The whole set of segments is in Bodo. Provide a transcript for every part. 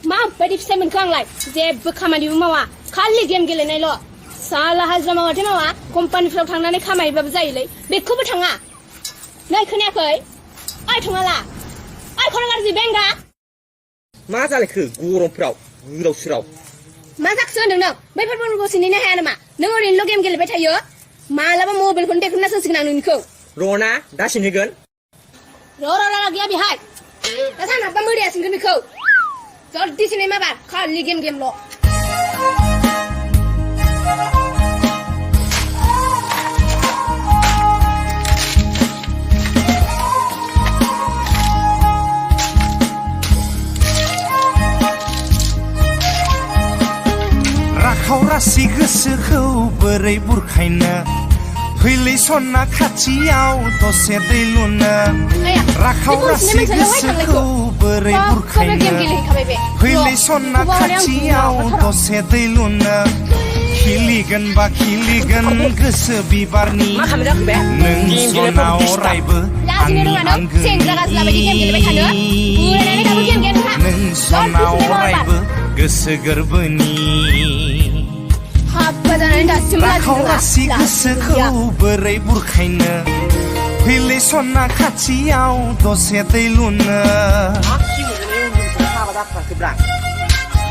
माबायदि फिथाइ मोनखो आंलाय जेबो खामानिबो मावा खालि गेम गेलेनायल' साला हाजिरा मावाथाय मावा कम्पानिफ्राव थांनानै खामायबाबो जायोलै बेखौबो थाङा नै खोनायाखै ओइ थाङाला ओइ खर' गाज्रि बेंगा मा जालायखो गरमफ्राव गोदाव सोराव मा जाखो होनदों नों बैफोरखौ सिनायनो हाया नामा नों ओरैनोल' गेम गेलेबाय थायो मालाबा मबाइलखौनो देखुना सोंसिगोन आं नोंनिखौ र'ना दा सिनहैगोन र' गैया बेहाय दा सानाबा मोरिया सिनगोन बेखौ जल्दि सिनाय माबा खालि गेमल' राखाव रासि गोसोखौ बोरै बुरखायनो फैलै सना खाथियाव दसे दै लुनो राखाव रासि गोसोखौ बोरै बुरखायनो फैलै सना खाथियाव दसे दै लुनो खिलिगोन बा खिलिगोन गोसो बिबारनि नों सना अरायबो आंनि आंगोनि नों सना अरायबो गोसो गोरबोनि राखाव रासि गोसोखौ बोरै बुरखायनो फैलै सना खाथियाव दसे दै लुनो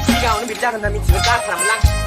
सिगाङावनो बिदि जागोन होनना मिथिगौ दाखालामलां